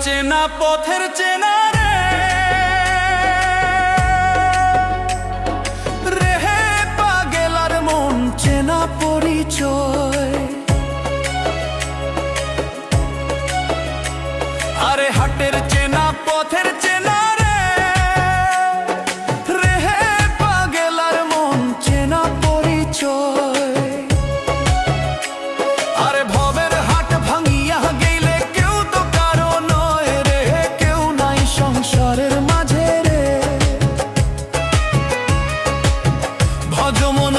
চেনা পথের চেনা রে রেহে পাগেলার মন চেনা পরিচয়। আরে হাটের চেনা পথের চেনা রে রেহে পাগেলার মন চেনা পরিচয়। আরে ভবের হাট ভাঙিয়া গেলে কেউ তো কারো নয় রে, কেউ নাই সংসারের মাঝে রে। ভজমন